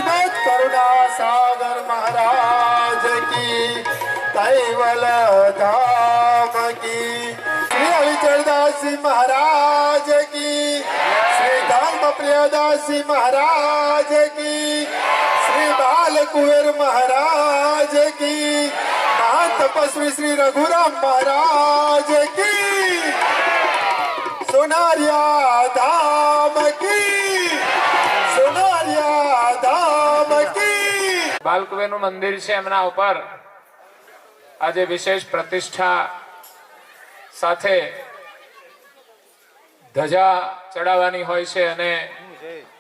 श्रीमद करुणा सागर महाराज की, कैवल धाम की, श्री हरिचरदास जी महाराज की, श्री धर्म प्रियदास जी महाराज की, श्री बाल कुंवर महाराज की, महान तपस्वी श्री रघुराम महाराज की, सोनारिया धाम की, सोनारिया धाम की। બાલકુબેરનું મંદિર છે, એમના ઉપર આજે વિશેષ પ્રતિષ્ઠા સાથે ધજા ચડાવવાની હોય છે અને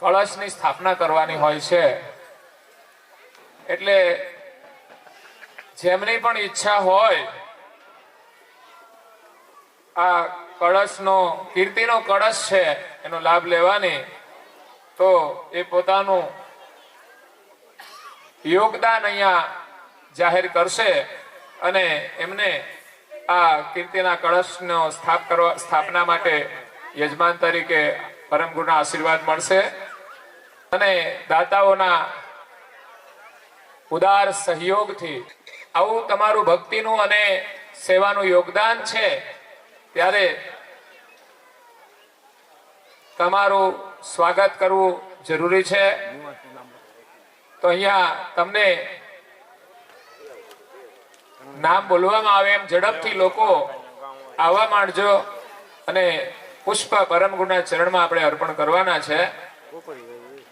કળશની સ્થાપના કરવાની હોય છે. એટલે જેમની પણ ઈચ્છા હોય આ કળશનો, કીર્તિનો કળશ છે એનો લાભ લેવાની, તો એ પોતાનું યોગદાન અહીંયા જાહેર કરશે અને એમને આ કીર્તિના કળશનો સ્થાપના માટે યજમાન તરીકે પરમ ગુરુના આશીર્વાદ મળશે અને દાતાઓના ઉદાર સહયોગથી આવું તમારું ભક્તિનું અને સેવાનું યોગદાન છે, ત્યારે તમારું સ્વાગત કરવું જરૂરી છે. તો અહીંયા તમને નામ બોલવામાં આવે એમ ઝડપથી લોકો આવવા માંડજો અને પુષ્પ પરમ ગુરુના ચરણમાં આપણે અર્પણ કરવાના છે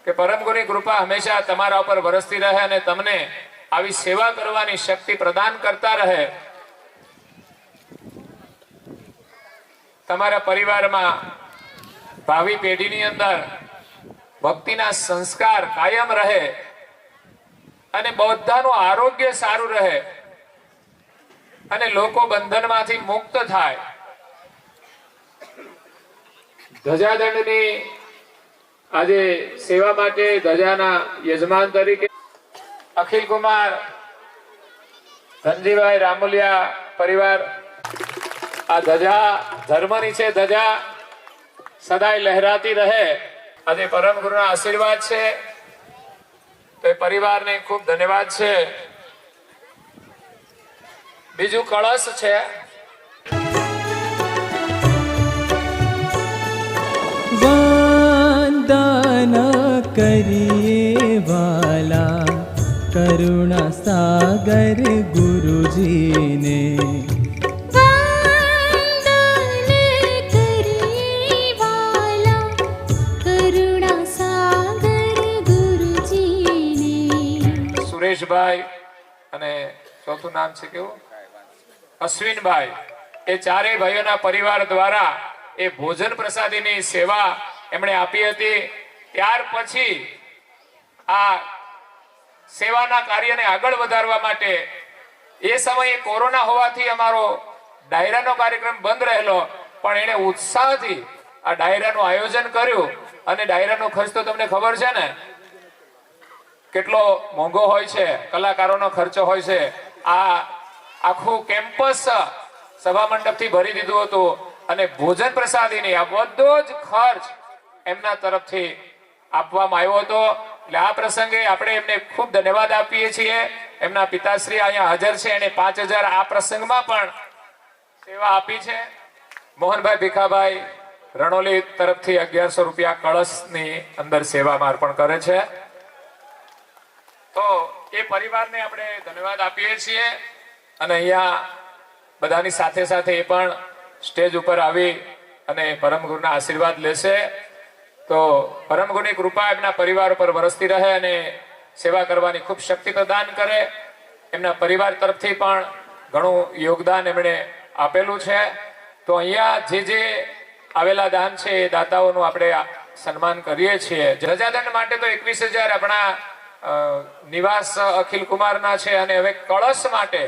કે પરમ ગુરુની કૃપા હંમેશા તમારા ઉપર વરસતી રહે અને તમને આવી સેવા કરવાની શક્તિ પ્રદાન કરતા રહે. તમારા પરિવારમાં ભાવિ પેઢીની અંદર ભક્તિના સંસ્કાર કાયમ રહે અને બધાનું આરોગ્ય સારું રહે અને લોકો બંધનમાંથી મુક્ત થાય. ધજાદંડની આજે સેવા માટે ધજાના યજમાન તરીકે અખિલ કુમાર ધનજીભાઈ રામુલિયા પરિવાર, આ ધજા ધર્મની છે, ધજા સદાય લહેરાતી રહે. આજે પરમ ગુરુના આશીર્વાદ છે, તો એ પરિવારને ખૂબ ધન્યવાદ છે. બીજું કળશ છે. વંદન કરીએ વાલા કરુણા સાગર ગુરુજીને, સુરેશભાઈ અને ચોથું નામ છે કેવું, અશ્વિનભાઈ, એ ચારેય ભાઈઓના પરિવાર દ્વારા એ ભોજન પ્રસાદીની સેવા એમણે આપી હતી. ત્યાર પછી આ સેવાના કાર્યને આગળ વધારવા માટે એ સમયે કોરોના હોવાથી અમારો ડાયરાનો કાર્યક્રમ બંધ રહેલો, પણ એને ઉત્સાહથી આ ડાયરાનું આયોજન કર્યું અને ડાયરાનો ખર્ચ તો તમને ખબર છે ને કેટલો મોંઘો હોય છે, કલાકારોનો ખર્ચો હોય છે. આ આખું કેમ્પસ સભા મંડપથી ભરી દીધું હતું અને ભોજન પ્રસાદીની આ બધો જ ખર્ચ એમના તરફથી આપવામાં આવ્યો હતો. એટલે આ પ્રસંગે આપણે એમને ખૂબ ધન્યવાદ આપીએ છીએ. એમના પિતાશ્રી અહીંયા હાજર છે, એને 5000 આ પ્રસંગમાં પણ સેવા આપી છે. મોહનભાઈ ભીખાભાઈ રણોલી તરફથી 1100 રૂપિયા કળશની અંદર સેવામાં અર્પણ કરે છે. તો એ પરિવારને આપણે ધન્યવાદ આપીએ છીએ અને અહીંયા બધાની સાથે સાથે એ પણ સ્ટેજ ઉપર આવી અને પરમ ગુરુના આશીર્વાદ લેશે. તો પરમ ગુરુની કૃપા એમના પરિવાર ઉપર વરસતી રહે અને સેવા કરવાની ખૂબ શક્તિ પ્રદાન કરે. એમના પરિવાર તરફથી પણ ઘણું યોગદાન એમણે આપેલું છે. તો અહીંયા જે આવેલા દાન છે એ દાતાઓનું આપણે સન્માન કરીએ છીએ. ધજાદંડ માટે તો 21,000 આપણા નિવાસ અખિલ કુમારના છે અને હવે કળશ માટે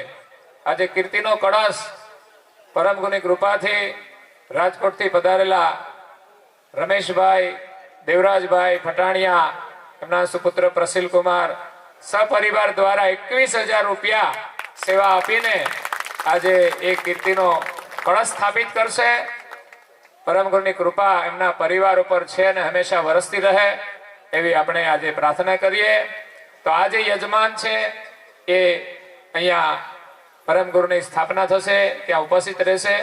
આજે કીર્તિનો કળશ પરમ ગુરુની કૃપાથી રાજકોટથી પધારેલા રમેશભાઈ, દેવરાજભાઈ ફટાણિયા, એમના સુપુત્ર પ્રસિલ કુમાર સપરિવાર દ્વારા 21,000 રૂપિયા સેવા આપીને આજે એ કીર્તિનો કળશ સ્થાપિત કરશે. પરમ ગુરુની કૃપા એમના પરિવાર ઉપર છે અને હંમેશા વરસતી રહે એવી આપણે આજે પ્રાર્થના કરીએ. તો આ જે યજમાન છે એ અહીંયા પરમ ગુરુની સ્થાપના થશે, ત્યાં ઉપસ્થિત રહેશે.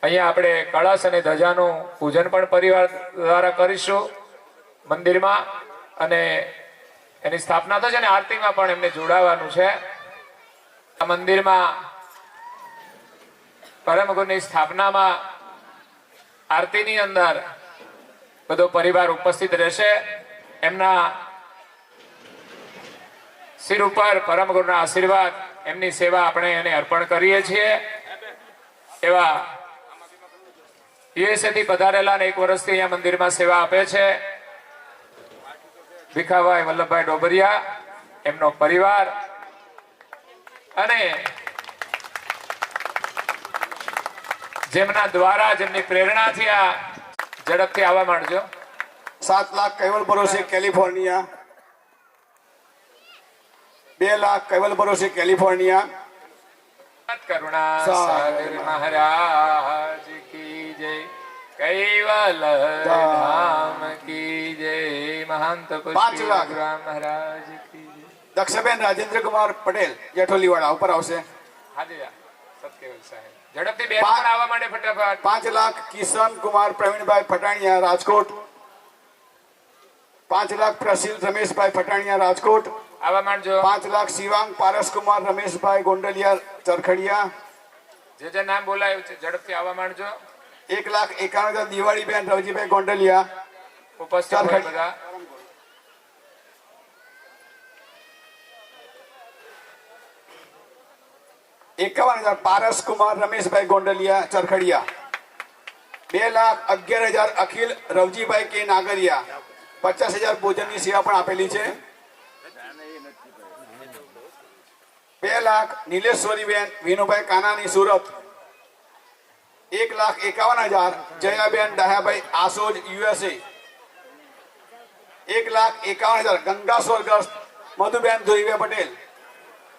અહીંયા આપણે કળશ અને ધજાનું પૂજન પણ પરિવાર દ્વારા કરીશું મંદિરમાં, અને એની સ્થાપના થશે અને આરતીમાં પણ એમને જોડાવાનું છે. આ મંદિરમાં પરમ ગુરુની સ્થાપનામાં આરતીની અંદર બધો પરિવાર ઉપસ્થિત રહેશે. એમના શિર ઉપર પરમ ગુરુના આશીર્વાદ, એમની સેવા આપણે એને અર્પણ કરીએ છીએ. એવા યુએસએ થી પધારેલા અને 1 વર્ષથી અહીંયા મંદિરમાં સેવા આપે છે ભીખાભાઈ વલ્લભભાઈ ડોબરિયા, એમનો પરિવાર, અને જેમના દ્વારા, જેમની પ્રેરણાથી આ ઝડપથી આવવા માંડજો. 7 લાખ કૈવલ ભરોસે કેલિફોર્નિયા, 2 લાખ કૈવલ ભરોસે કેલિફોર્નિયા. કરુણા સાગર મહારાજ કી જય, કૈવલ ધામ કી જય, મહંત પુષ્ટિ મહારાજ કી જય. દક્ષબેન રાજેન્દ્ર કુમાર પટેલ જેઠોલીવાળા ઉપર આવશે. હાજી સત્યવલ સાહેબ ઝડપથી બે નંબર આવવા માટે ફટાફટ. 5 લાખ કિશન કુમાર પ્રવીણભાઈ ફટાણિયા રાજકોટ. 5 લાખ પ્રસિલ રમેશભાઈ ફટાણિયા રાજકોટ. આવવા માંડજો. 5 લાખ શિવાંગ પારસકુમાર રમેશભાઈ ગોંડલિયા ચરખડિયા. જે નામ બોલાયું છે ઝડપથી આવવા માંડજો. 1,91,000 દિવાળીબેન રવજીભાઈ ગોંડલિયા ઉપસ્થિત હોય બધા. 51,000 પારસકુમાર રમેશભાઈ ગોંડલિયા ચરખડિયા. 2,11,000 અખિલ રવજીભાઈ કે નાગરિયા. 50,000 ભોજનની સેવા પણ આપેલી છે. 2 લાખ નીલેશ્વરીબેન વિનુભાઈ કાનાની સુરત. 1,51,000 જયાબેન ડાયાભાઈ આસોજ યુએસએ. 1,51,000 ગંગા સ્વર્ગસ્થ મધુબેન ધોઈવે પટેલ.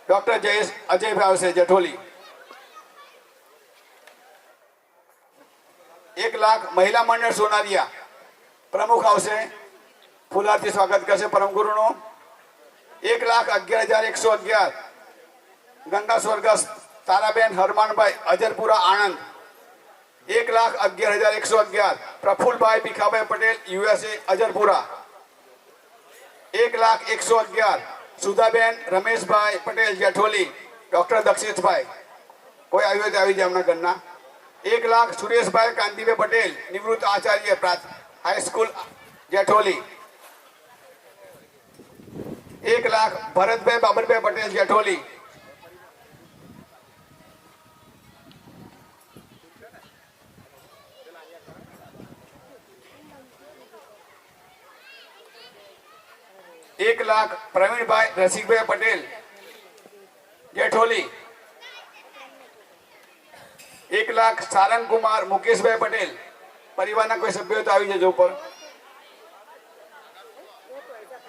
ડોક્ટર જયેશ અજયભાઈ આવશે જેઠોલી. 1 લાખ મહિલા મંડળ સોનારિયા પ્રમુખ આવશે, ફૂલારથી સ્વાગત કરશે પરમ ગુરુનું. 1,11,111 ગંગા સ્વર્ગસ્થ તારાબેન હરમાનભાઈ અજરપુરા આણંદ. 1,11,111 પ્રફુલભાઈ ભીખાભાઈ પટેલ યુએસએ અજરપુરા. 1,01,11 સુધાબેન રમેશભાઈ પટેલ જેઠોલી. ડોક્ટર દક્ષેશભાઈ કોઈ આવ્યું હોય તો આવી જાય એમના ઘરના. 1 લાખ સુરેશભાઈ કાંતિભાઈ પટેલ નિવૃત્ત આચાર્ય હાઈસ્કૂલ જેઠોલી. 1 લાખ ભરતભાઈ બાબરભાઈ પટેલ જેઠોલી. 1 લાખ પ્રવીણભાઈ રસિકભાઈ પટેલ જેઠોલી. 1 લાખ સારંગકુમાર મુકેશભાઈ પટેલ. પરિવારના કોઈ સભ્યો તો આવી જજો ઉપર.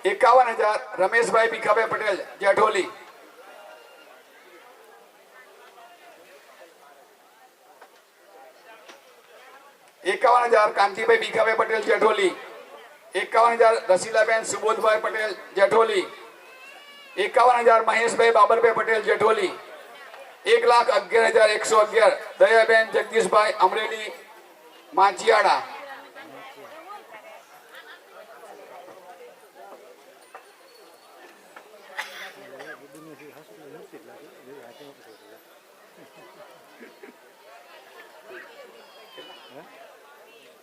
51,000 રમેશભાઈ ભીખાભાઈ પટેલ જેઠોલી. 51,000 કાંતિભાઈ ભીખાભાઈ પટેલ જેઠોલી. 51,000 રસીલાબેન સુબોધભાઈ પટેલ જેઠોલી. 51,000 મહેશભાઈ બાબરભાઈ પટેલ જેઠોલી. 1,11,111 દયાબેન જગદીશભાઈ અમરેલી માચિયાડા.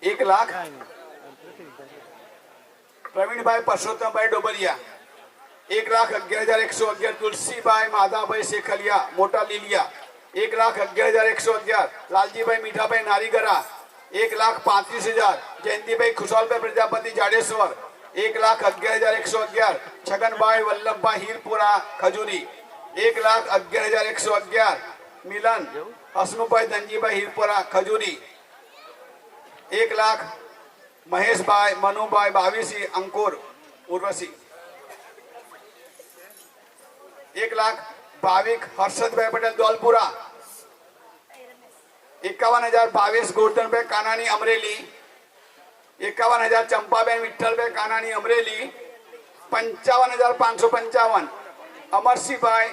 1 લાખ પ્રવીણભાઈ પરસોત્તમભાઈ ડોબરિયા. 1,11,111 તુલસીભાઈ માધાભાઈ શેખલિયા મોટા લીલિયા. 1,11,111 લાલજીભાઈ મીઠાભાઈ નારીગરા. 1,35,000 જયંતિભાઈ ખુશાલભાઈ પ્રજાપતિ જાડેશ્વર. 1,11,111 છગનભાઈ વલ્લભભાઈ હીરપુરા ખજૂરી. 1,11,111 મિલન હસમુભાઈ ધનજીભાઈ હીરપુરા ખજૂરી. 1 લાખ મહેશભાઈ મનુભાઈ બાવીસી અંકુર ઉર્વશી. 1 લાખ ભાવિક હર્ષદભાઈ પટેલ દોલપુરા. 51,000 ભાવેશ ગોરધનભાઈ કાનાની અમરેલી. 51,000 ચંપાબેન વિઠ્ઠલભાઈ કાનાની અમરેલી. 55,555 અમરસિંહભાઈ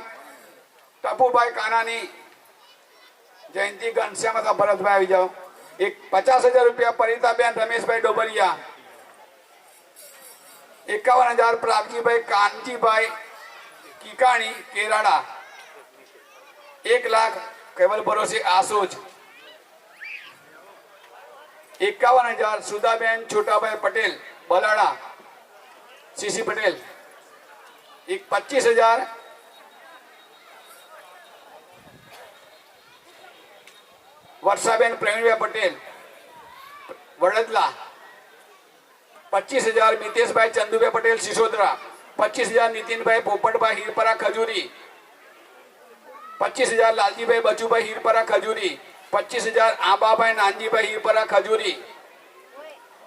ટપુભાઈ કાનાની જયંતિ ઘનશ્યામ હતા ભરતભાઈ આવી જાઓ. 50,000 રૂપિયા પરિતાબેન રમેશભાઈ ડોબરિયા. 51,000 પ્રાગજીભાઈ કાનજીભાઈ કીકાણી કેરાડા. 1 લાખ કેવલ ભરોસે આસોજ. 51,000 સુધાબેન છોટાભાઈ પટેલ બલાડા સીસી પટેલ. 25,000 વર્ષાબેન પ્રવીણભાઈ પટેલ વડોદરા. 25,000 મિતેશભાઈ ચંદુભાઈ પટેલ સિસોદરા. 25,000 નીતિનભાઈ પોપટભાઈ હીરપરા ખજૂરી. 25,000 લાલજીભાઈ બચુભાઈ હીરપરા ખજૂરી. 25,000 આબાભાઈ નાનજીભાઈ હીરપરા ખજૂરી.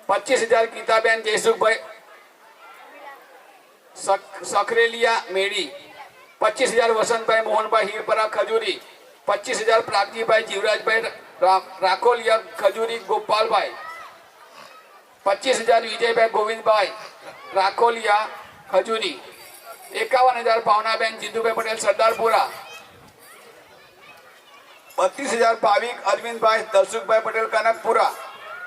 25,000 ગીતાબેન જયસુખભાઈ સખરેલિયા મેડી. 25,000 વસંતભાઈ મોહનભાઈ હીરપરા ખજૂરી. 25,000 પ્રાગજીભાઈ જીવરાજભાઈ રાખોલિયા ખજૂરી ગોપાલભાઈ. 25,000 વિજયભાઈ ગોવિંદભાઈ રાખોલિયા ખજૂરી. 51,000 ભાવનાબેન જીતુભાઈ પટેલ સરદારપુરા. 32,000 ભાવિક અરવિંદભાઈ દલસુખભાઈ પટેલ કનકપુરા.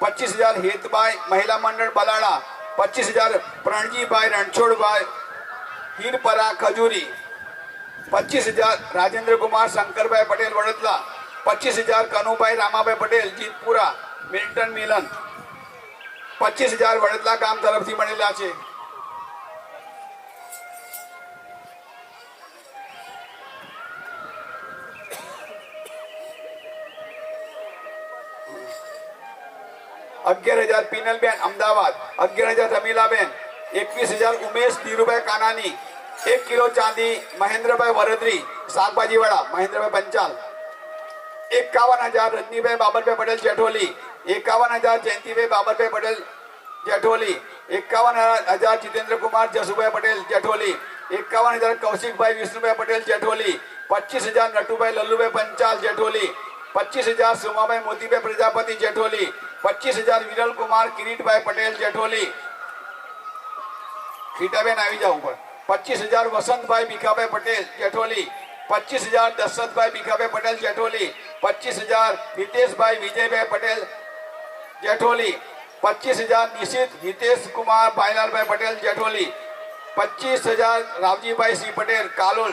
25,000 હેતભાઈ મહિલા મંડળ બલાડા. 25,000 પ્રણજીભાઈ રણછોડભાઈ હીરપરા ખજૂરી. 25,000 રાજેન્દ્ર કુમાર શંકરભાઈ પટેલ વડોદરા. 25,000 કનુભાઈ રામાભાઈ પટેલ જીતપુરા મિલ્ટન મિલન. 25,000 વડોદરા ગામ તરફથી મળેલા છે. ₹11,000 પિનલબેન અમદાવાદ. 11,000 રમીલાબેન. 21,000 ઉમેશ ધીરુભાઈ કાનાની. 1 કિલો ચાંદી મહેન્દ્રભાઈ વરદરી શાકભાજીવાળા મહેન્દ્રભાઈ પંચાલ. 51,000 રજનીભાઈ બાબરભાઈ પટેલ જેઠોલી. 51,000 જયંતિભાઈ બાબરભાઈ પટેલ જેઠોલી. 51,000 જીતેન્દ્ર કુમાર જસુભાઈ પટેલ જેઠોલી. 51,000 કૌશિકભાઈ વિષ્ણુભાઈ પટેલ જેઠોલી. 25,000 નટુભાઈ લલ્લુભાઈ પંચાલ જેઠોલી. 25,000 સોમાભાઈ મોતીભાઈ પ્રજાપતિ જેઠોલી. 25,000 વિરલ કુમાર કિરીટભાઈ પટેલ જેઠોલી. ખીટાબેન આવી જાવ ઉપર. 25,000 વસંતભાઈ ભીખાભાઈ પટેલ જેઠોલી. 25,000 દશરથભાઈ ભીખાભાઈ પટેલ જેઠોલી. 25,000 હિતેશભાઈ વિજયભાઈ પટેલ જેઠોલી. 25,000 નિશિત હિતેશ કુમાર ભાઈલાલભાઈ પટેલ જેઠોલી. 25,000 રાવજીભાઈ સિંહ પટેલ કાલોલ.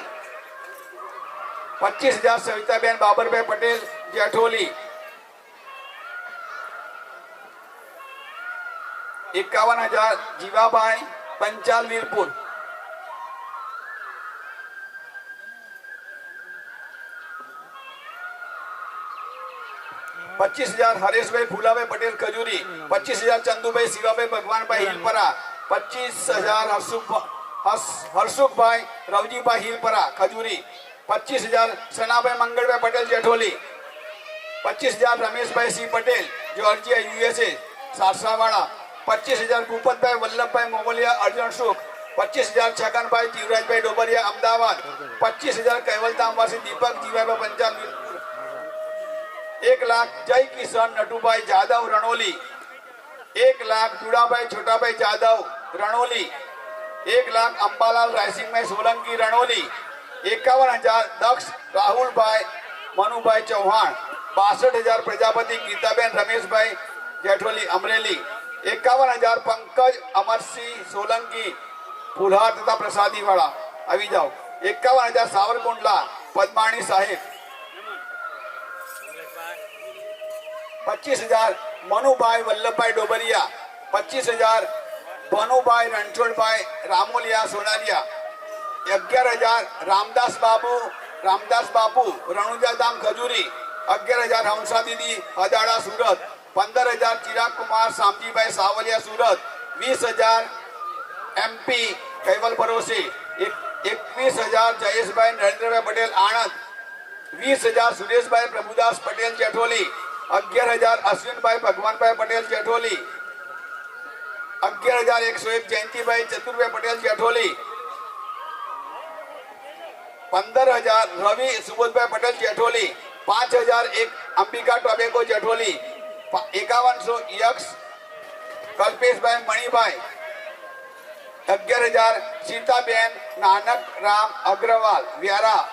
25,000 સવિતાબેન બાબરભાઈ પટેલ જેઠોલી. 51,000 જીવાભાઈ પંચાલ વીરપુર. 25,000 હરેશભાઈ ફુલાભાઈ પટેલ ખજૂરી. 25,000 ચંદુભાઈ શિવાભાઈ ભગવાનભાઈ હિલપરા. 25,000 હરસુખભાઈ રવજીભાઈ હિલપરા ખજૂરી. 25,000 સનાભાઈ મંગળભાઈ પટેલ જેઠોલી. 25,000 Rameshbhai Singh Patel Georgia USA સારસાવાડા. 25,000 ભૂપતભાઈ વલ્લભભાઈ મોગલિયા અર્જુન સુખ. 25,000 છગનભાઈ જીવરાજભાઈ ડોબરિયા અમદાવાદ. 25,000 કૈવલધામવાસી દીપક જીવાભાઈ પંચાલ. 1 લાખ જય કિશન નટુભાઈ જાદવ રણોલી. 1 લાખ જુડાભાઈ છોટાભાઈ જાદવ રણોલી. 1 લાખ અંબાલાલ રાયસિંહભાઈ સોલંકી રણોલી. 51,000 દક્ષ રાહુલભાઈ મનુભાઈ ચૌહાણ. 62,000 પ્રજાપતિ ગીતાબેન રમેશભાઈ જેઠોલી અમરેલી. 51,000 પંકજ અમરસિંહ સોલંકી ફુલહાર તથા પ્રસાદીવાળા આવી જાઓ. 51,000 સાવરકુંડલા પદ્માણી સાહેબ. 25,000 મનુભાઈ વલ્લભભાઈ ડોબરિયા. 25,000 ભનુભાઈ રણછોડભાઈ રામોલિયા સોનાલિયા. 11,000 રામદાસ બાપુ રણુજાધામ ખજૂરી. 11,000 હંસા દીદી હદાળા સુરત. 15,000 ચિરાગ કુમાર શામજીભાઈ સાવલિયા સુરત. 20,000 MP કૈવલ પરોસી. 21,000 જયેશભાઈ નરેન્દ્રભાઈ પટેલ આણંદ. 20,000 સુરેશભાઈ પ્રભુદાસ પટેલ જેઠોલી. 11,000 અશ્વિનભાઈ ભગવાનભાઈ પટેલ જેઠોલી. 11,101 જયંતિભાઈ ચતુરભાઈ પટેલ જેઠોલી. 15,000 રવિ સુબોધભાઈ પટેલ જેઠોલી. 5,001 અંબિકા ટોબેકો જેઠોલી. 5100 યક્ષ કલ્પેશભાઈ મણિભાઈ 11,000 સીતાબેન નાનક રામ અગ્રવાલ વ્યારા.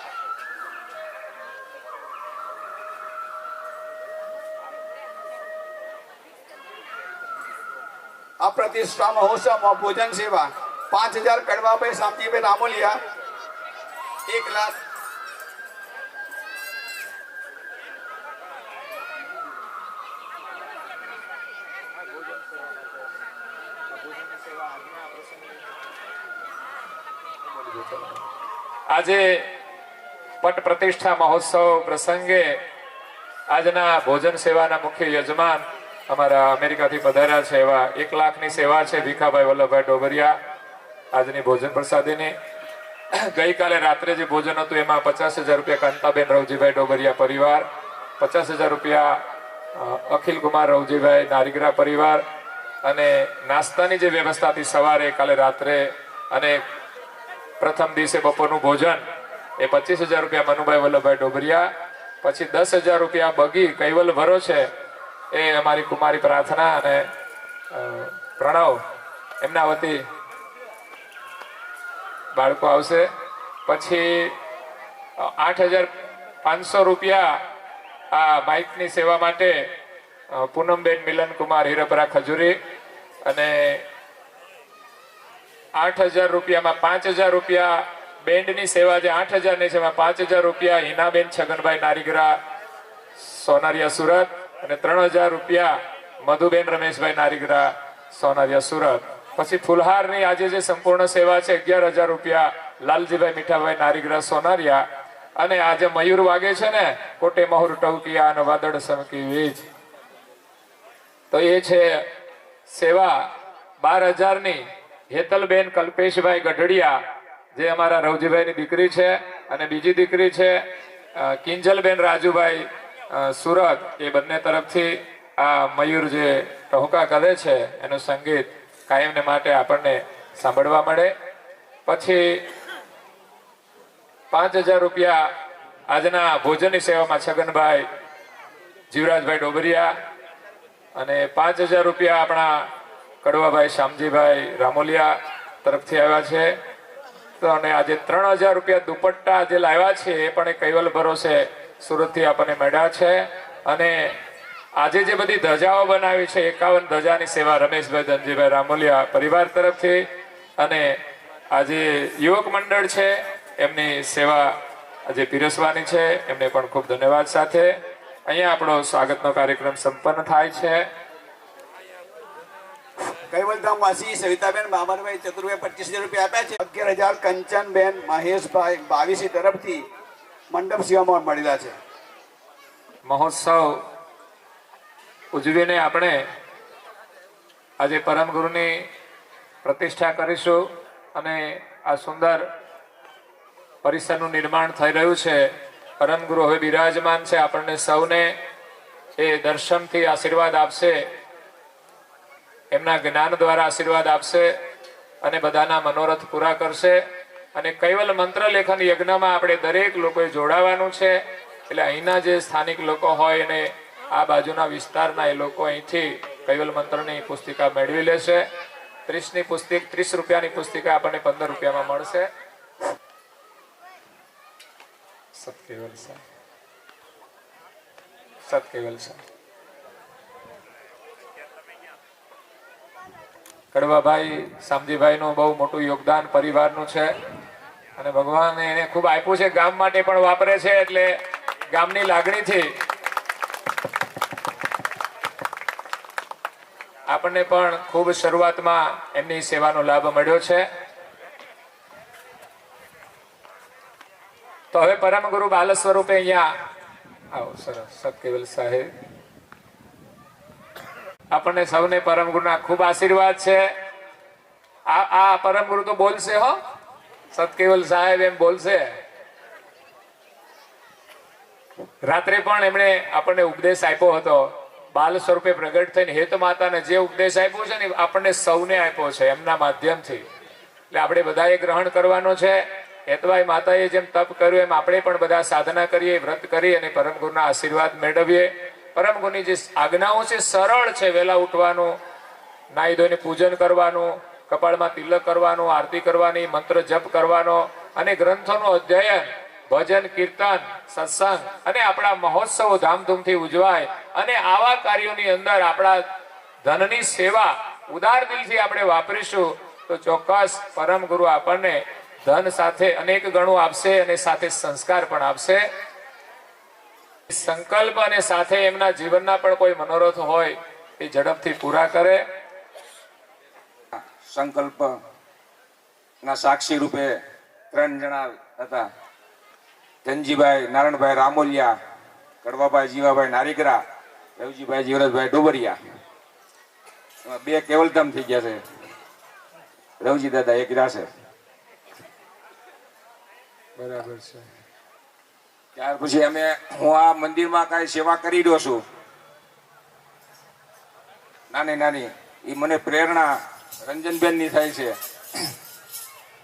આ પ્રતિષ્ઠા મહોત્સવમાં ભોજન સેવા 5,000 કડવાભાઈ શામજીભાઈ રામોલિયા. 1,00,000 આજે પટ પ્રતિષ્ઠા મહોત્સવ પ્રસંગે આજના ભોજન સેવાના મુખ્ય યજમાન અમારા અમેરિકાથી પધાર્યા છે એવા 1,00,000ની સેવા છે ભીખાભાઈ વલ્લભભાઈ ડોબરિયા. આજની ભોજન પ્રસાદીની ગઈકાલે રાત્રે જે ભોજન હતું એમાં 50,000 રૂપિયા કાંતાબેન રવજીભાઈ ડોબરિયા પરિવાર, 50,000 રૂપિયા અખિલ કુમાર રવજીભાઈ નારીગ્રા પરિવાર, અને નાસ્તાની જે વ્યવસ્થા હતી સવારે કાલે રાત્રે અને પ્રથમ દિવસે બપોરનું ભોજન એ 25,000 રૂપિયા મનુભાઈ વલ્લભભાઈ ડોબરિયા. પછી 10,000 રૂપિયા બગી કૈવલ ભરો છે એ અમારી કુમારી પ્રાર્થના અને પ્રણવ એમના વતી બાળકો આવશે. પછી 8,500 રૂપિયા આ માઇકની સેવા માટે પૂનમબેન મિલનકુમાર હીરપરા ખજૂરી, અને 8,000 રૂપિયામાં 5,000 રૂપિયા બેન્ડની સેવા જે 8,000ની છે એમાં 5,000 રૂપિયા હિનાબેન છગનભાઈ નારીગરા સોનારિયા સુરત, અને 3,000 રૂપિયા મધુબેન રમેશભાઈ નારીગરા સોનારિયા સુરત. પછી ફુલહારની આજે જે સંપૂર્ણ સેવા છે 11,000 રૂપિયા લાલજીભાઈ મીઠાભાઈ નારીગરા સોનારિયા. અને આજે મયુર વાગે છે ને કોટે મહુર ટવકિયા અને વાદળ સમકી વીજ, તો એ છે સેવા 12,000ની હેતલબેન કલ્પેશભાઈ ગઢડિયા જે અમારા રવજીભાઈની દીકરી છે, અને બીજી દીકરી છે કિંજલબેન રાજુભાઈ સુરત. એ બંને તરફથી આ મયુર જે ટહુકા કરે છે એનું સંગીત કાયમને માટે આપણને સાંભળવા મળે. પછી 5,000 રૂપિયા આજના ભોજનની સેવામાં છગનભાઈ જીવરાજભાઈ ડોબરિયા, અને 5,000 રૂપિયા આપણા કડવાભાઈ શામજીભાઈ રામોલિયા તરફથી આવ્યા છે. તો અને આજે 3,000 રૂપિયા દુપટ્ટા જે લાવ્યા છે એ પણ એક કૈવલ ભરોસે સુરતથી આપણને મળ્યા છે. અને આજે જે બધી ધજાઓ બનાવી છે 51 ધજાની સેવા રમેશભાઈ ધનજીભાઈ રામોલિયા પરિવાર તરફથી, અને આજે યુવક મંડળ છે એમની સેવા આજે પીરસવાની છે, એમને પણ ખૂબ ધન્યવાદ સાથે અહીંયા આપણો સ્વાગતનો કાર્યક્રમ સંપન્ન થાય છે. કૈવલધામ વાસી સવિતાબેન બાબરભાઈ ચતુરભાઈ 25,000 રૂપિયા આપ્યા છે. 11,000 કંચનબેન મહેશભાઈ 22 તરફથી મંડપ સેવામાં મળેલા છે. મહોત્સવ ઉજવીને આપણે આજે પરમ ગુરુની પ્રતિષ્ઠા કરીશું, અને આ સુંદર પરિસરનું નિર્માણ થઈ રહ્યું છે. પરમ ગુરુ હવે બિરાજમાન છે, આપણને સૌને એ દર્શનથી આશીર્વાદ આપશે, એમના જ્ઞાન દ્વારા આશીર્વાદ આપશે અને બધાના મનોરથ પૂરા કરશે. અને કૈવલ મંત્ર લેખન યજ્ઞમાં આપણે દરેક લોકોએ જોડાવાનું છે. એટલે અહીંના જે સ્થાનિક લોકો હોય અને આ બાજુના વિસ્તારના એ લોકો અહીંથી કૈવલ મંત્રની પુસ્તિકા મેળવી લેશે. 30 રૂપિયાની પુસ્તિકા આપણને 15 રૂપિયામાં મળશે. સતકેવલ સાહેબ કડવાભાઈ શામજીભાઈનું બહુ મોટું યોગદાન પરિવારનું છે, અને ભગવાને એને ખૂબ આપ્યું છે, ગામ માટે પણ વાપરે છે. એટલે ગામની લાગણીથી આપણને પણ ખૂબ શરૂઆતમાં એમની સેવાનો લાભ મળ્યો છે. તો હવે પરમ ગુરુ બાલ સ્વરૂપે અહીંયા આવો. સરસ સતકેવલ સાહેબ, આપણને સૌને પરમ ગુરુના ખૂબ આશીર્વાદ છે. આ પરમ ગુરુ તો બોલશે હો, સતકેવલ સાહેબ એમ બોલશે. રાત્રે પણ એમણે આપણને ઉપદેશ આપ્યો હતો, બાલ સ્વરૂપે પ્રગટ થઈને હેત માતાને જે ઉપદેશ આપ્યો છે ને આપણને સૌને આપ્યો છે એમના માધ્યમથી. એટલે આપણે બધાએ ગ્રહણ કરવાનો છે. હેતભાઈ માતાએ જેમ તપ કર્યું એમ આપણે પણ બધા સાધના કરીએ, વ્રત કરી અને પરમ ગુરુના આશીર્વાદ મેળવીએ. પરમ ગુરુની જે આજ્ઞાઓ છે સરળ છે. વહેલા ઉઠવાનું, નાહી ધોઈને પૂજન કરવાનું, કપાળમાં તિલક કરવાનું, આરતી કરવાની, મંત્ર જપ કરવાનો અને ગ્રંથોનું અધ્યયન, ભજન, કીર્તન, સત્સંગ અને આપણા મહોત્સવો ધામધૂમથી ઉજવાય અને આવા કાર્યોની અંદર આપણા ધનની સેવા ઉદાર દિલથી આપણે વાપરીશું તો ચોક્કસ પરમ ગુરુ આપણને ધન સાથે અનેક ગણું આપશે અને સાથે સંસ્કાર પણ આપશે. સંકલ્પ અને સાથે એમના જીવનના પણ કોઈ મનોરથ હોય એ ઝડપથી પૂરા કરે. સંકલ્પ ના સાક્ષી રૂપે 3 જણા હતા. ધનજીભાઈ નારાયણભાઈ રામોલિયા, કડવાભાઈ જીવાભાઈ નારીગરા, રવજીભાઈ જીવરાજભાઈ ડોબરિયા. એમાં 2 કેવલધામ થઈ ગયા છે. રવજી દાદા એક રાશે. બરાબર છે. ત્યાર પછી હું આ મંદિરમાં કઈ સેવા કરી રહ્યો છું નાની નાની, એ મને પ્રેરણા રંજનબેન ની થાય છે.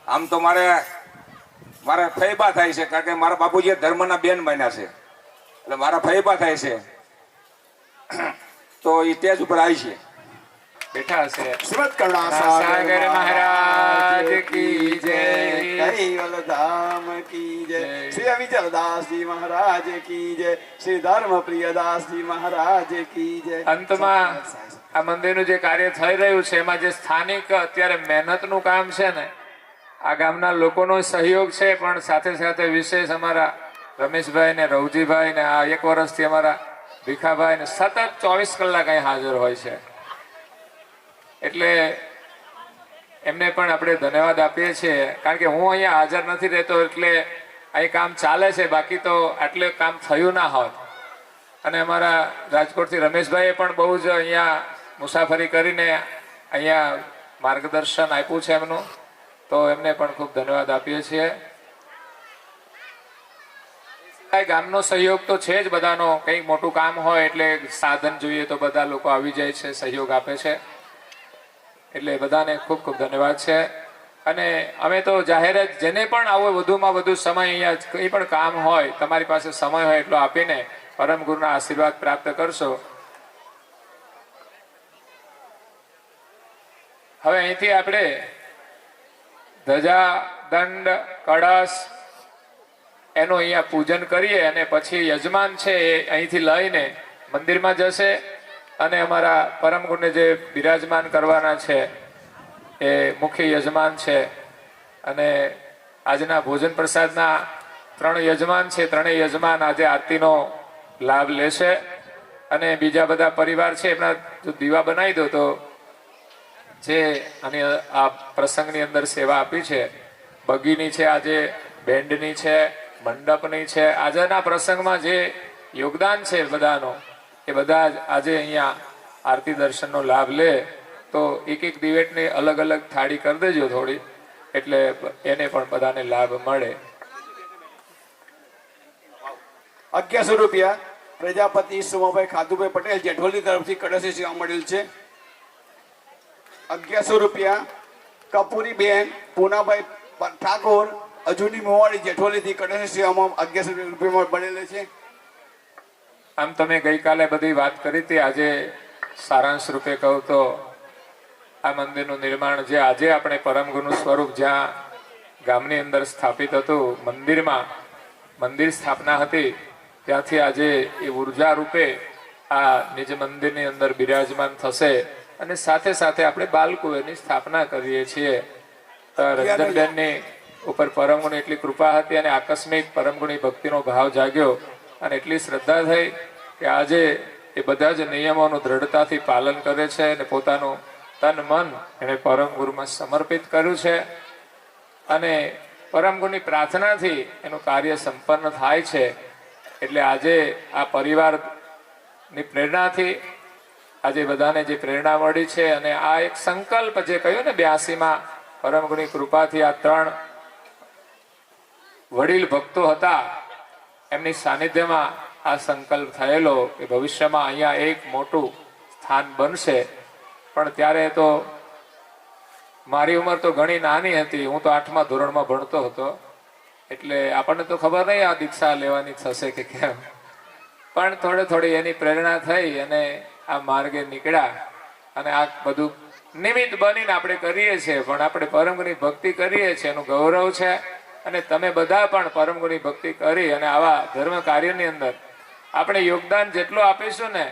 આમ તો મારા ફૈબા થાય છે, કારણ કે મારા બાપુજી ધર્મના બેન માન્યા છે, એટલે મારા ફૈબા થાય છે. તો એ તેજ ઉપર આવી છે, બેઠા છે. શ્રીમદ કરુણા સાગર મહારાજ કી જય, કૈવલ ધામ કી જય, શ્રી અવિચલદાસજી મહારાજ કી જય, શ્રી ધર્મ પ્રિયદાસજી મહારાજ કી જય. અંતમાં આ મંદિરનું જે કાર્ય થઈ રહ્યું છે એમાં જે સ્થાનિક અત્યારે મહેનતનું કામ છે ને, આ ગામના લોકોનો સહયોગ છે, પણ સાથે સાથે વિશેષ અમારા રમેશભાઈ ને રવજીભાઈ ને આ 1 વર્ષથી અમારા ભીખાભાઈ ને સતત 24 કલાક અહીં હાજર હોય છે. એટલે એમને પણ આપણે ધન્યવાદ આપીએ છીએ, કારણ કે હું અહીંયા હાજર નથી રહેતો એટલે અહીં કામ ચાલે છે, બાકી તો આટલે કામ થયું ના હોત. અને અમારા રાજકોટથી રમેશભાઈએ પણ બહુ જ અહીંયા મુસાફરી કરીને અહીંયા માર્ગદર્શન આપ્યું છે એમનું, તો એમને પણ ખૂબ ધન્યવાદ આપીએ છીએ. ગામનો સહયોગ તો છે જ બધાનો. કંઈક મોટું કામ હોય એટલે સાધન જોઈએ તો બધા લોકો આવી જાય છે, સહયોગ આપે છે, એટલે બધાને ખૂબ ખૂબ ધન્યવાદ છે. અને અમે તો જાહેર જ જેને પણ આવો વધુમાં વધુ સમય અહીંયા કંઈ પણ કામ હોય, તમારી પાસે સમય હોય એટલો આપીને પરમ ગુરુના આશીર્વાદ પ્રાપ્ત કરશો. હવે અહીંથી આપણે ધજા, દંડ, કળશ એનું અહીંયા પૂજન કરીએ અને પછી યજમાન છે એ અહીંથી લઈને મંદિરમાં જશે અને અમારા પરમ ગુરુને જે બિરાજમાન કરવાના છે એ મુખ્ય યજમાન છે. અને આજના ભોજન પ્રસાદના 3 યજમાન છે, 3 યજમાન આજે આરતીનો લાભ લેશે. અને બીજા બધા પરિવાર છે એમના જો દીવા બનાવી દો તો જે અને આ પ્રસંગની અંદર સેવા આપી છે, બગીની છે, આજે બેન્ડની છે, મંડપની છે, આજના પ્રસંગમાં જે યોગદાન છે બધાનો, એ બધા જ આજે અહીંયા આરતી દર્શનનો લાભ લે. તો એક દિવેટની અલગ અલગ થાળી કરી દેજો થોડી, એટલે એને પણ બધાને લાભ મળે. 1100 રૂપિયા પ્રજાપતિ સોમાભાઈ ખાધુભાઈ પટેલ જેઠોલી તરફથી કળશી સેવા મળેલ છે. 1100 રૂપિયા કપૂરી બેન પૂનાભાઈ ઠાકોર અજુની મોવાડી જેઠોલીથી કળશી સેવામાં 1100 રૂપિયા મળેલ છે. આમ તમે ગઈકાલે બધી વાત કરી હતી, આજે સારાંશ રૂપે કહું તો આ મંદિરનું નિર્માણ જે આજે આપણે પરમ ગુરુનું સ્વરૂપ જ્યાં ગામની અંદર સ્થાપિત હતું, મંદિર સ્થાપના હતી, ત્યાંથી આજે એ ઉર્જા રૂપે આ નિજ મંદિરની અંદર બિરાજમાન થશે. અને સાથે સાથે આપણે બાલકુંવરની સ્થાપના કરીએ છીએ. રંજનબેનની ઉપર પરમગુણની એટલી કૃપા હતી અને આકસ્મિક પરમગુણી ભક્તિનો ભાવ જાગ્યો અને એટલી શ્રદ્ધા થઈ કે આજે એ બધા જ નિયમોનું દ્રઢતાથી પાલન કરે છે અને પોતાનું તન મન એને પરમ ગુરુમાં સમર્પિત કર્યું છે. અને પરમ ગુરુની પ્રાર્થનાથી એનું કાર્ય સંપન્ન થાય છે. એટલે આજે આ પરિવારની પ્રેરણાથી આજે બધાને જે પ્રેરણા મળી છે અને આ એક સંકલ્પ જે કહ્યું ને 82માં પરમ ગુરુની કૃપાથી આ 3 વડીલ ભક્તો હતા, એમની સાનિધ્યમાં આ સંકલ્પ થયેલો કે ભવિષ્યમાં અહીંયા એક મોટું સ્થાન બનશે. પણ ત્યારે તો મારી ઉંમર તો ઘણી નાની હતી, હું તો 8મા ધોરણમાં ભણતો હતો, એટલે આપણને તો ખબર નહીં આ દીક્ષા લેવાની થશે કે કેમ. પણ થોડી એની પ્રેરણા થઈ અને આ માર્ગે નીકળ્યા અને આ બધું નિમિત્ત બનીને આપણે કરીએ છીએ, પણ આપણે પરમગુની ભક્તિ કરીએ છીએ એનું ગૌરવ છે. અને તમે બધા પણ પરમગુની ભક્તિ કરી અને આવા ધર્મ કાર્યની અંદર આપણે યોગદાન જેટલું આપીશું ને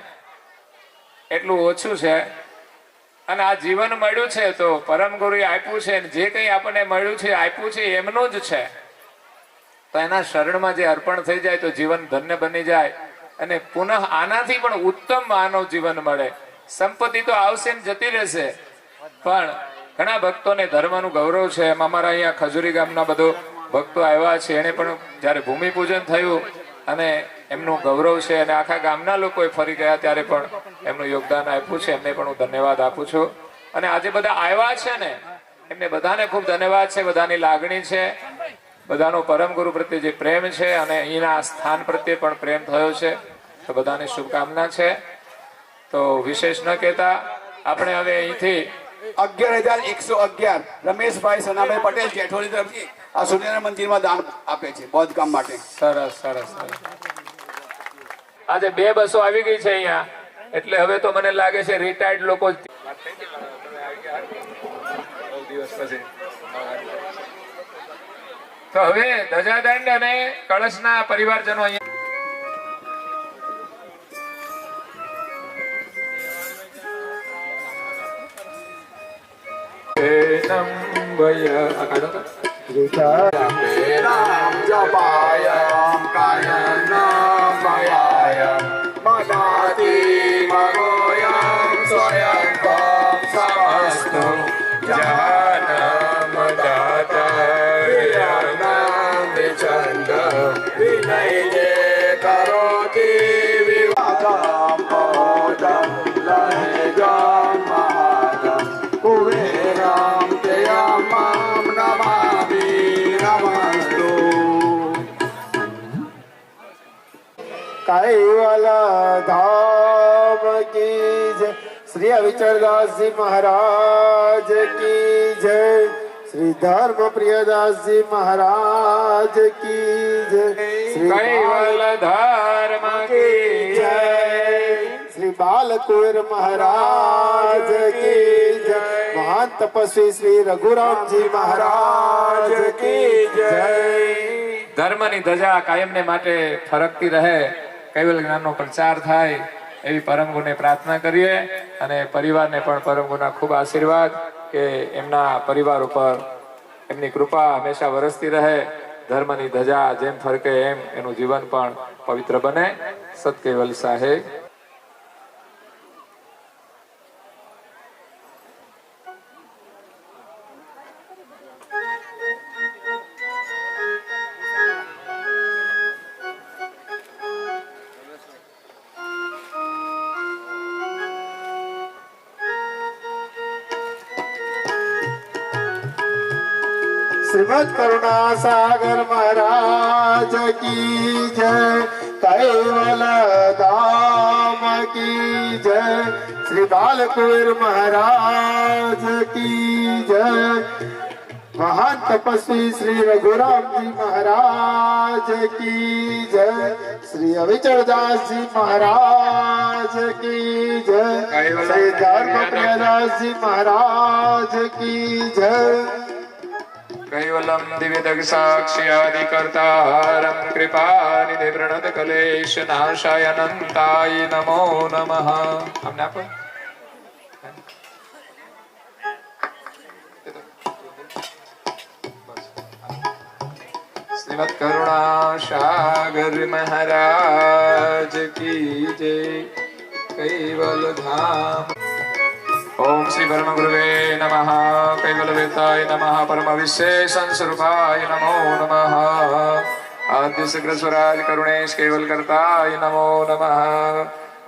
એટલું ઓછું છે. અને આ જીવન મળ્યું છે તો પરમગુરુએ આપ્યું છે, જે કંઈ આપણને મળ્યું છે આપ્યું છે એમનું જ છે. તો એના શરણમાં જે અર્પણ થઈ જાય તો જીવન ધન્ય બની જાય અને પુનઃ આનાથી પણ ઉત્તમ માનવ જીવન મળે. સંપત્તિ તો આવશે ને જતી રહેશે, પણ ઘણા ભક્તોને ધર્મનું ગૌરવ છે. એમ અમારા અહીંયા ખજૂરી ગામના બધો ભક્તો આવ્યા છે, એને પણ જ્યારે ભૂમિપૂજન થયું અને એમનું ગૌરવ છે અને આખા ગામના લોકોએ ફરી ગયા ત્યારે પણ એમનું યોગદાન આપ્યું છે. એમને પણ હું ધન્યવાદ આપું છું. અને આજે બધા આવ્યા છે ને એમને બધાને ખૂબ ધન્યવાદ છે. બધાની લાગણી છે, બધાનો પરમ ગુરુ પ્રત્યે જે પ્રેમ છે અને અહીંના સ્થાન પ્રત્યે પણ પ્રેમ થયો છે. તો બધાને શુભકામના છે. તો વિશેષ ન કહેતા આપણે હવે અહીંથી 11,111 રમેશભાઈ સનાભાઈ પટેલ જેઠોલી તરફથી આ સૂર્યનારાયણ મંદિરમાં દાન આપે છે બૌદ્ધ કામ માટે. સરસ સરસ સરસ. આજે 2 બસો આવી ગઈ છે અહીંયા, એટલે હવે તો મને લાગે છે રિટાયર્ડ લોકો જ. તો હવે ધજાદંડ અને કળશના પરિવારજનો અહીંયા રામ જપાય કાયનામયાય મદાતિ મગોયમ સ્વયં સમસ્તો જાનમ દાતાર્યનામ વિચંદ વિનય જે કરોતિ વિવાદમ બોધમ લહેજમ મહાદમ કુબેરમ તેયમમ નમામિ નમસ્તુ. कैवल धाम की जय, श्री अविचरदास जी महाराज की जय, श्री धर्म प्रियदास जी महाराज की जय, श्री કૈવલ ધર્મ કી જય. श्री बालकुंवर महाराज की जय, महान तपस्वी श्री रघुराम जी महाराज की जय. ધર્મની ધજા કાયમને માટે ફરકતી રહે, કૈવલ જ્ઞાનનો પ્રચાર થાય એવી પરમગુરુને પ્રાર્થના કરીએ. અને પરિવારને પણ પરમગુરુના ખૂબ આશીર્વાદ કે એમના પરિવાર ઉપર એમની કૃપા હંમેશા વરસતી રહે. ધર્મની ધજા જેમ ફરકે એમ એનું જીવન પણ પવિત્ર બને. સતકેવલ સાહેબ. श्रीमद करुणा सागर महाराज की जय, कैवल धाम की जय, श्री बालकुंवर महाराज की जय, महान तपस्वी श्री रघुराम जी महाराज की जय, श्री अविचरदास जी महाराज की जय, श्री धर्म प्रियदास जी महाराज की जय. कैवलम दिव्यदग साक्ष्यादिकर्तारं कृपानिधि प्रणत कलेश नाशाय अनंताय नमो नमः. हमने आपको श्रीमद करुणा सागर महाराज की जय. कैवल धाम. ओम श्री परम गुरुवे नमः. कैवलवेताय नमः. परम विशेषण स्वरूपाय नमो नमः. आद्य श्री स्वराज करुणेश केवल करताय नमो नमः.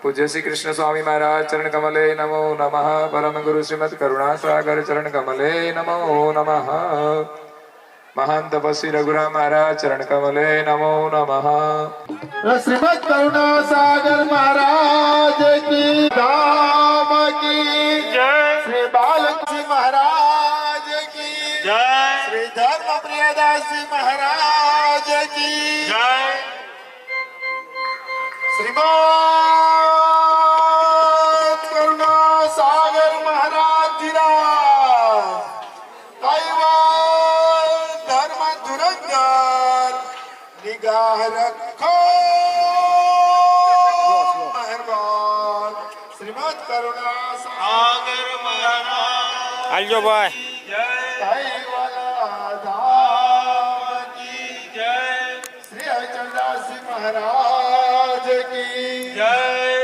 पूज्य श्री कृष्ण स्वामी महाराज चरण कमले नमो नमः. परम गुरु श्रीमद करुणा सागर चरण कमले नमो नमः. महान तपस्वी रघुराम महाराज चरण कमले नमो नमः. श्रीमद करुणा सागर महाराज की धाम की जय, श्री बालक जी महाराज की जय, श्री धर्म प्रियदास जी महाराज की जय. श्रीमद करुणा सागर महाराज जी निगाह रखो मेहरबान श्रीमद करुणा सागर महाराज आलजो भाई वाला धाम की जय श्री हरिचंदास जी महाराज की जय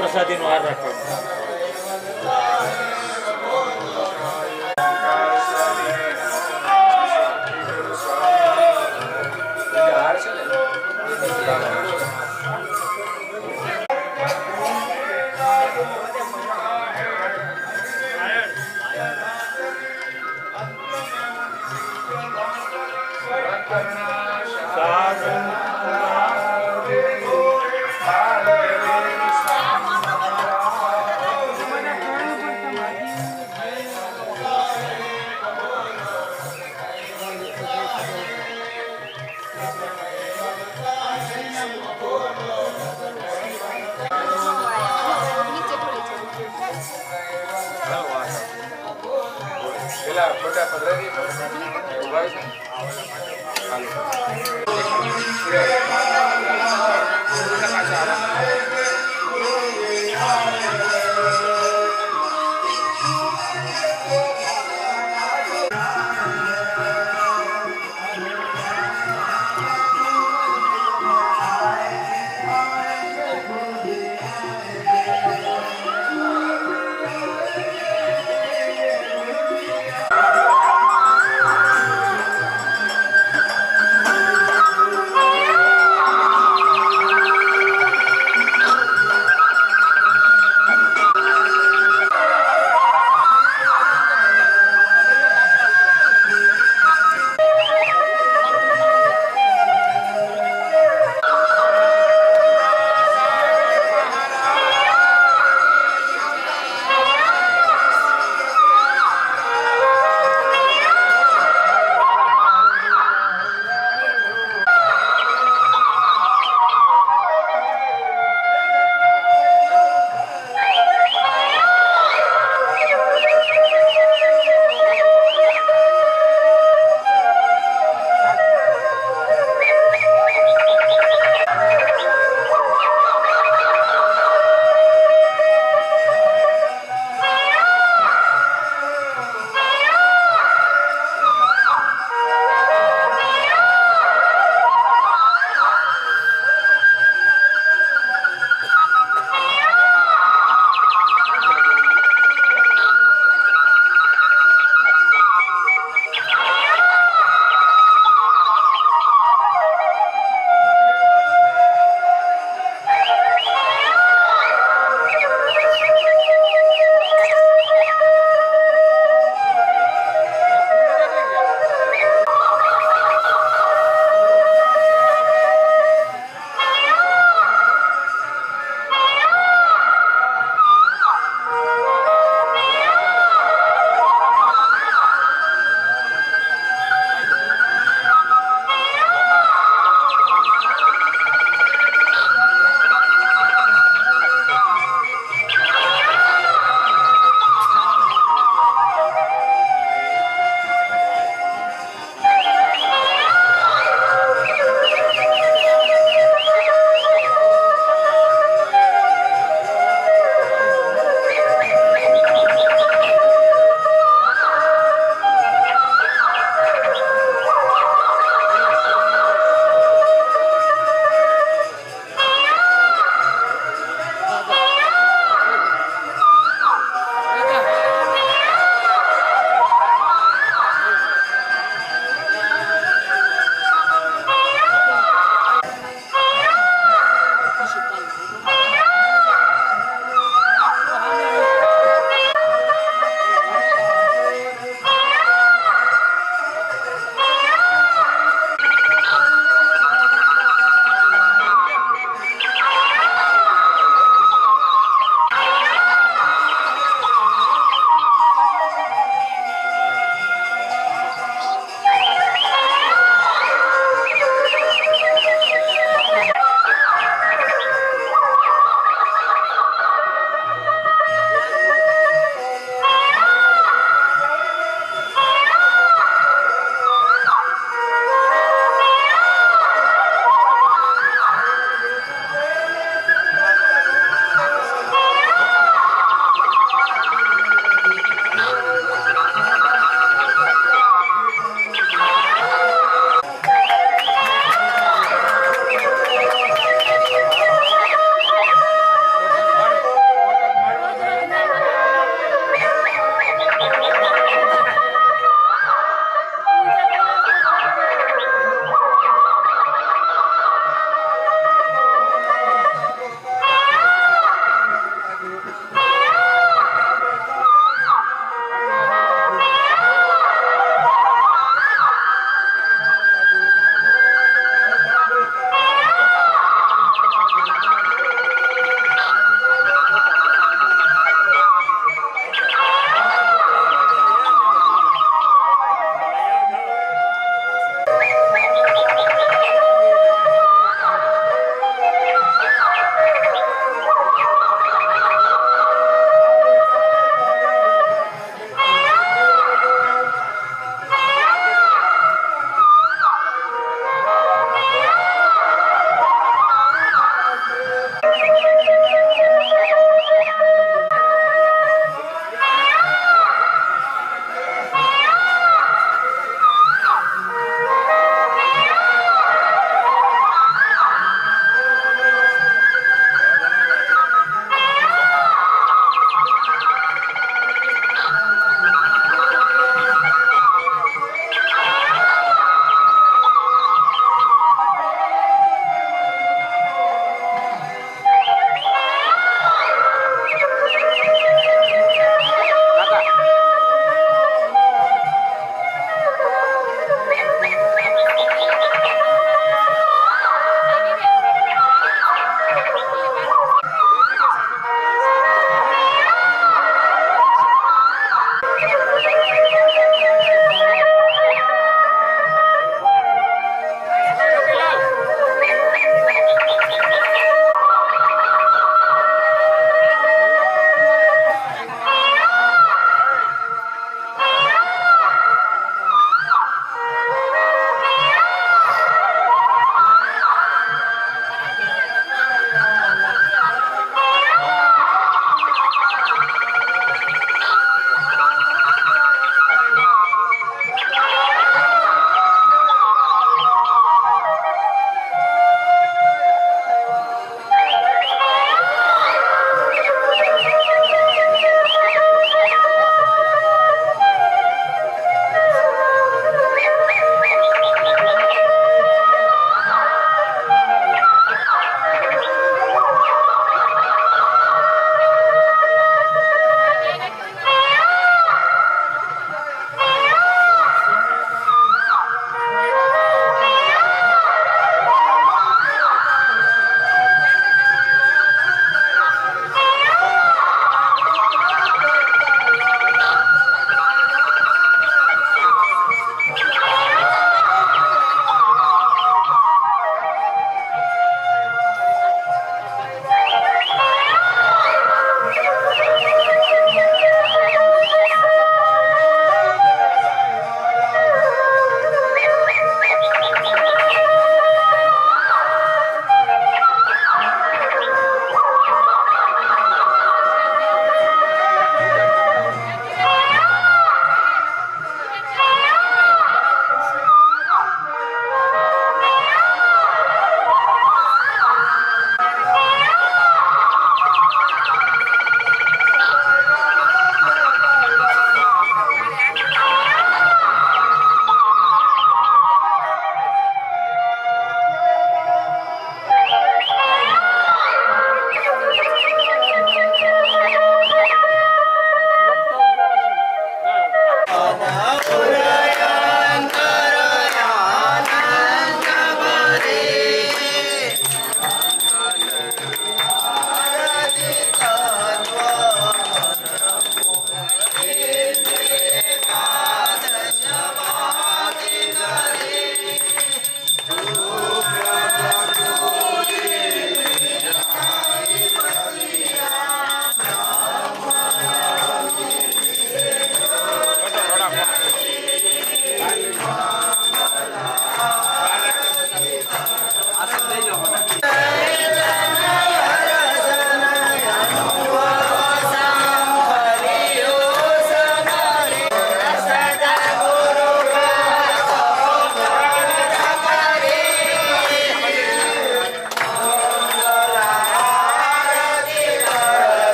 પ્રસાદી નો હાર રાખો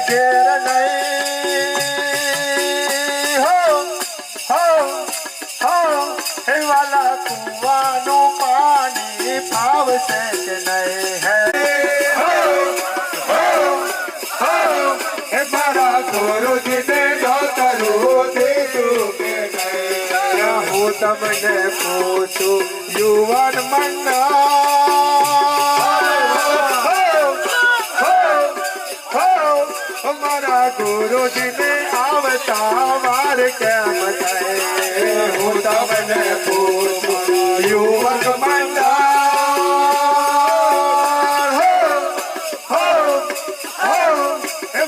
ઘેર નહીં હો હે વાલા કુવાનું પાણી ભાવશે કે નહીં હે મારા ગુરુજીને નોતરું દીધું કે નહીં હું તમને પૂછું યુવાન મારા ગુરુજીને આવતા વાર કેમ થાય હું તમને પૂછું યુવક મંડળ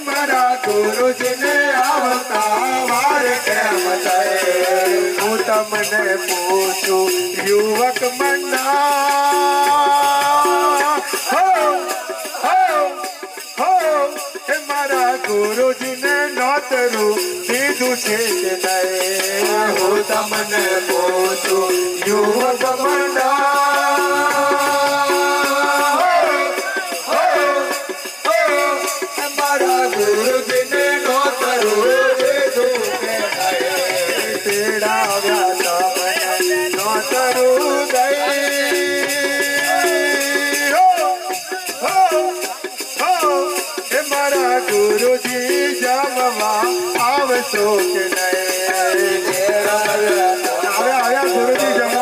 મારા ગુરુજીને આવતા વાર કેમ થાય હું તમને પૂછું યુવક મંડળ મારા ગુરુજીને નોતરું દીધું છે કે નહીં હું તમને પૂછું યુવક મંડળ મારા ગુરુજીને નોતરું દીધું કે નહીં તેડાવ્યા તમને નોતરું દઈ મારા ગુરુજી જમવા આવશો કે નહીં આવ્યા ગુરુજી જમવા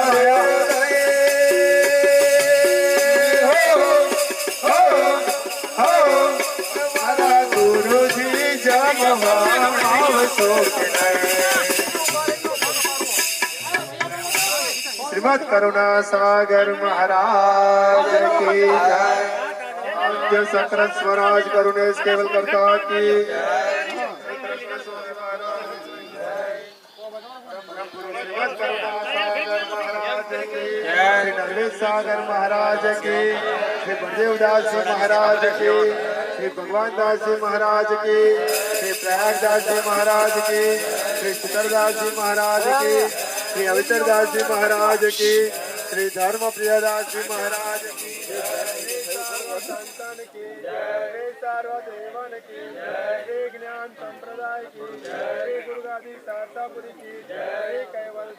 મારા ગુરુજી જમવા આવશો કે નહીં શ્રીમદ કરુણા સાગર મહારાજ કી જય जय सकरत स्वराज करुणेश केवल करता की सागर महाराज की श्री बलदेवदास जी महाराज की श्री भगवान दास जी महाराज की श्री प्रयागदास जी महाराज की श्री सुंदरदास जी महाराज की श्री अविचरदास जी महाराज की श्री धर्म प्रियदास जी महाराज की संतान की जय सार्वदेवन की जय ज्ञान संप्रदाय की जय दुर्गादी शारदापुरी की जय कैवल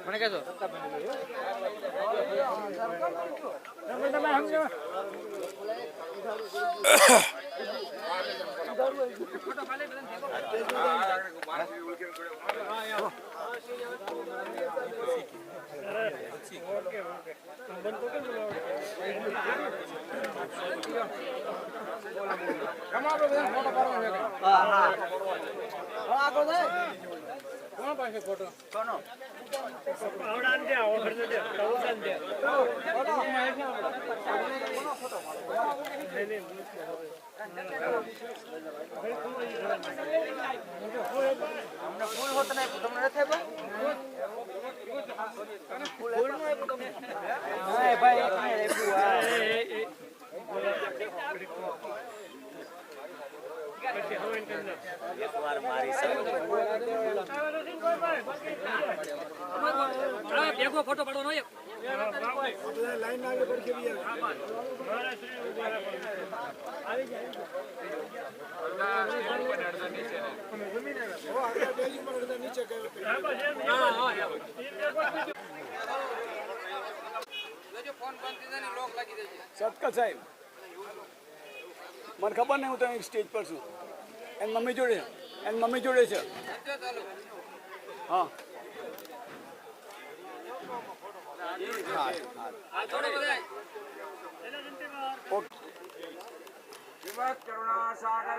મને કહેજો ફોટો પાડવાનો લાઈન ના આગળ પડકે સતકલ સાહેબ મને ખબર નહીં હું તો સ્ટેજ પર છું એની મમ્મી જોડે છે હા કરુણા સાગર